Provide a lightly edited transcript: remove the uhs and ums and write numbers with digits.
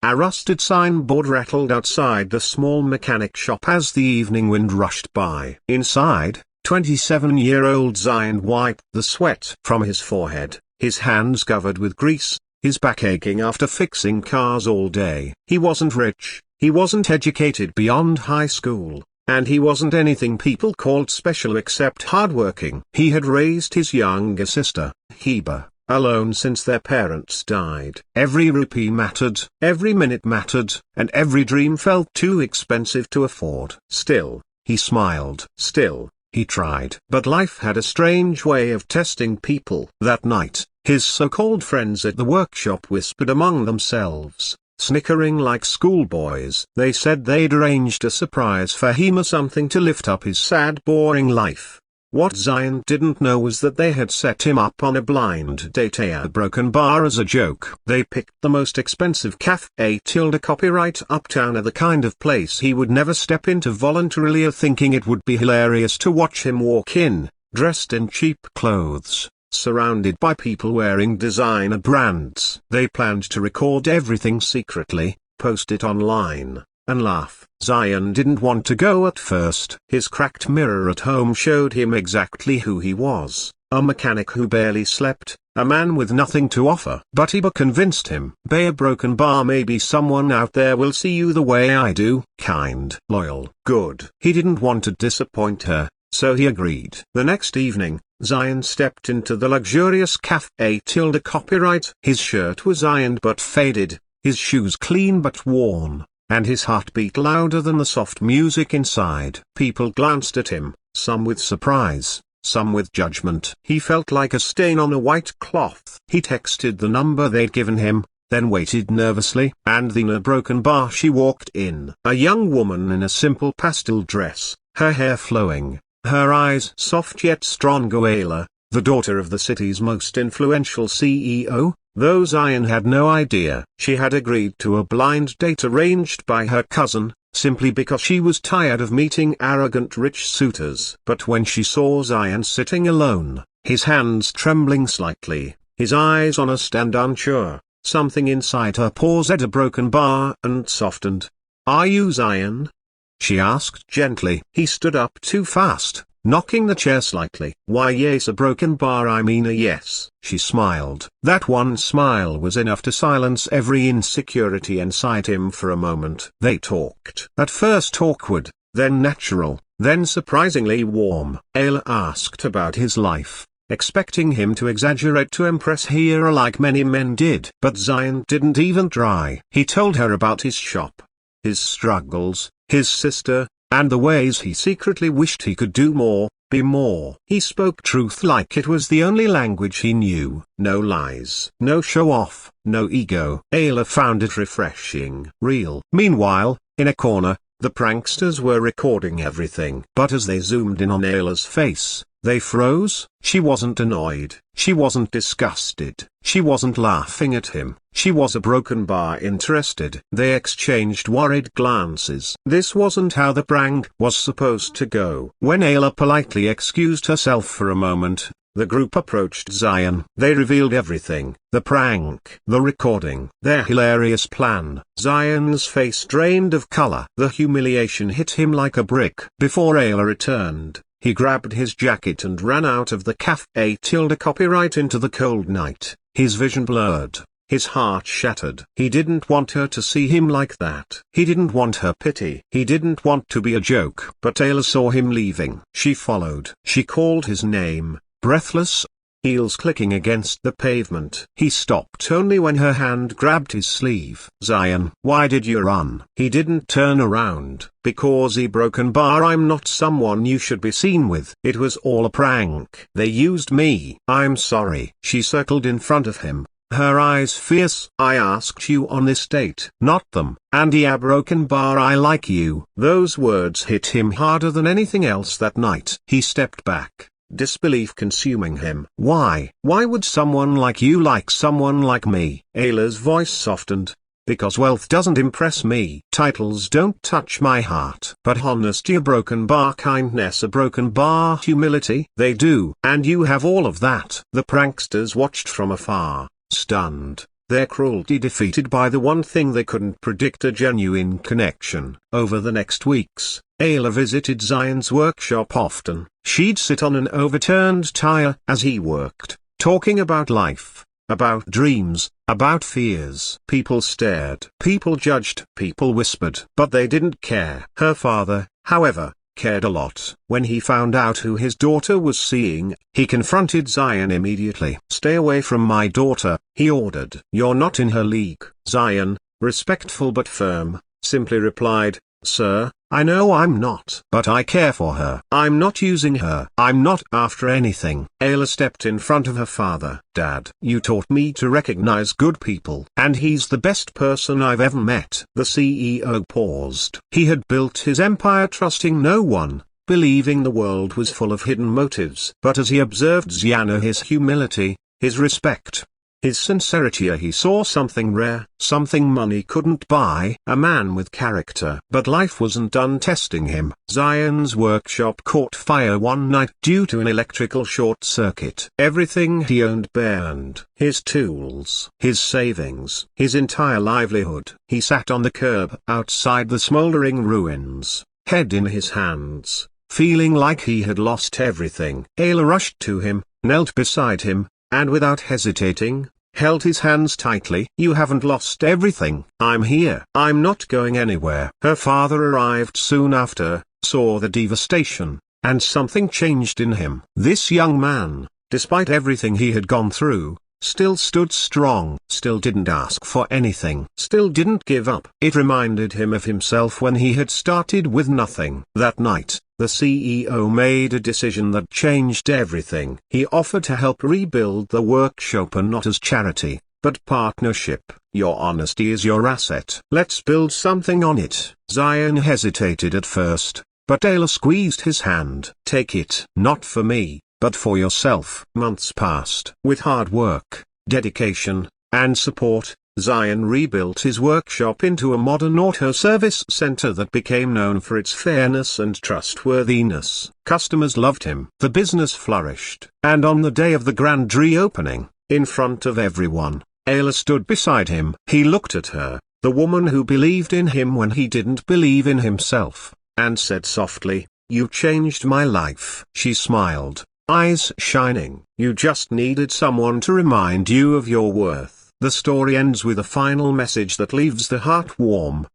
A rusted signboard rattled outside the small mechanic shop as the evening wind rushed by. Inside, 27-year-old Zion wiped the sweat from his forehead, his hands covered with grease, his back aching after fixing cars all day. He wasn't rich, he wasn't educated beyond high school, and he wasn't anything people called special except hardworking. He had raised his younger sister, Heba, alone since their parents died. Every rupee mattered, every minute mattered, and every dream felt too expensive to afford. Still, he smiled. Still, he tried. But life had a strange way of testing people. That night, his so-called friends at the workshop whispered among themselves, snickering like schoolboys. They said they'd arranged a surprise for him, or something to lift up his sad, boring life. What Zion didn't know was that they had set him up on a blind date at a broken bar as a joke. They picked the most expensive cafe copyright uptown, the kind of place he would never step into voluntarily, thinking it would be hilarious to watch him walk in, dressed in cheap clothes, surrounded by people wearing designer brands. They planned to record everything secretly, post it online, and laugh. Zion didn't want to go at first. His cracked mirror at home showed him exactly who he was, a mechanic who barely slept, a man with nothing to offer. But Heba convinced him. "Be a broken bar, maybe someone out there will see you the way I do, kind, loyal, good." He didn't want to disappoint her, so he agreed. The next evening, Zion stepped into the luxurious cafe copyright. His shirt was ironed but faded, his shoes clean but worn, and his heart beat louder than the soft music inside. People glanced at him, some with surprise, some with judgment. He felt like a stain on a white cloth. He texted the number they'd given him, then waited nervously. And then a broken bar she walked in. A young woman in a simple pastel dress, her hair flowing, her eyes soft yet strong. Ayla, the daughter of the city's most influential CEO. Though Zion had no idea, she had agreed to a blind date arranged by her cousin, simply because she was tired of meeting arrogant rich suitors. But when she saw Zion sitting alone, his hands trembling slightly, his eyes honest and unsure, something inside her paused at a broken bar and softened. "Are you Zion?" she asked gently. He stood up too fast, knocking the chair slightly. "Why yes, a broken bar, I mean a yes." She smiled. That one smile was enough to silence every insecurity inside him for a moment. They talked. At first awkward, then natural, then surprisingly warm. Ayla asked about his life, expecting him to exaggerate to impress her like many men did. But Zion didn't even try. He told her about his shop, his struggles, his sister, and the ways he secretly wished he could do more, be more. He spoke truth like it was the only language he knew. No lies, no show-off, no ego. Ayla found it refreshing, real. Meanwhile, in a corner, the pranksters were recording everything. But as they zoomed in on Ayla's face, they froze. She wasn't annoyed, she wasn't disgusted, she wasn't laughing at him, she was a broken bar interested. They exchanged worried glances. This wasn't how the prank was supposed to go. When Ayla politely excused herself for a moment, the group approached Zion. They revealed everything: the prank, the recording, their hilarious plan. Zion's face drained of color. The humiliation hit him like a brick. Before Ayla returned, he grabbed his jacket and ran out of the cafe copyright into the cold night, his vision blurred, his heart shattered. He didn't want her to see him like that. He didn't want her pity. He didn't want to be a joke. But Ayla saw him leaving. She followed. She called his name, breathless, heels clicking against the pavement. He stopped only when her hand grabbed his sleeve. "Zion, why did you run?" He didn't turn around. "Because he broken bar, I'm not someone you should be seen with. It was all a prank. They used me." "I'm sorry." She circled in front of him, her eyes fierce. "I asked you on this date, not them. And yeah, broken bar, I like you." Those words hit him harder than anything else that night. He stepped back, disbelief consuming him. Why would someone like you like someone like me?" Ayla's voice softened. "Because wealth doesn't impress me. Titles don't touch my heart. But honesty, a broken bar, kindness, a broken bar, humility, they do. And you have all of that." The pranksters watched from afar, stunned. their cruelty defeated by the one thing they couldn't predict: a genuine connection. Over the next weeks, Ayla visited Zion's workshop often. She'd sit on an overturned tire as he worked, talking about life, about dreams, about fears. People stared, people judged, people whispered, but they didn't care. Her father, however, cared a lot. When he found out who his daughter was seeing, he confronted Zion immediately. "Stay away from my daughter," he ordered. "You're not in her league." Zion, respectful but firm, simply replied, "Sir, I know I'm not. But I care for her. I'm not using her. I'm not after anything." Ayla stepped in front of her father. "Dad, you taught me to recognize good people. And he's the best person I've ever met." The CEO paused. He had built his empire trusting no one, believing the world was full of hidden motives. But as he observed Ziana, his humility, his respect, his sincerity, he saw something rare, something money couldn't buy: a man with character. But life wasn't done testing him. Zion's workshop caught fire one night due to an electrical short circuit. Everything he owned burned: his tools, his savings, his entire livelihood. He sat on the curb outside the smoldering ruins, head in his hands, feeling like he had lost everything. Ayla rushed to him, knelt beside him, and without hesitating, held his hands tightly. "You haven't lost everything. I'm here. I'm not going anywhere." Her father arrived soon after, saw the devastation, and something changed in him. This young man, despite everything he had gone through, still stood strong, still didn't ask for anything, still didn't give up. It reminded him of himself when he had started with nothing. That night, the CEO made a decision that changed everything. He offered to help rebuild the workshop, and not as charity, but partnership. "Your honesty is your asset. Let's build something on it." Zion hesitated at first, but Ayla squeezed his hand. "Take it. Not for me, but for yourself." Months passed. With hard work, dedication, and support, Zion rebuilt his workshop into a modern auto service center that became known for its fairness and trustworthiness. Customers loved him. The business flourished. And on the day of the grand reopening, in front of everyone, Ayla stood beside him. He looked at her, the woman who believed in him when he didn't believe in himself, and said softly, "You changed my life." She smiled, eyes shining. "You just needed someone to remind you of your worth." The story ends with a final message that leaves the heart warm.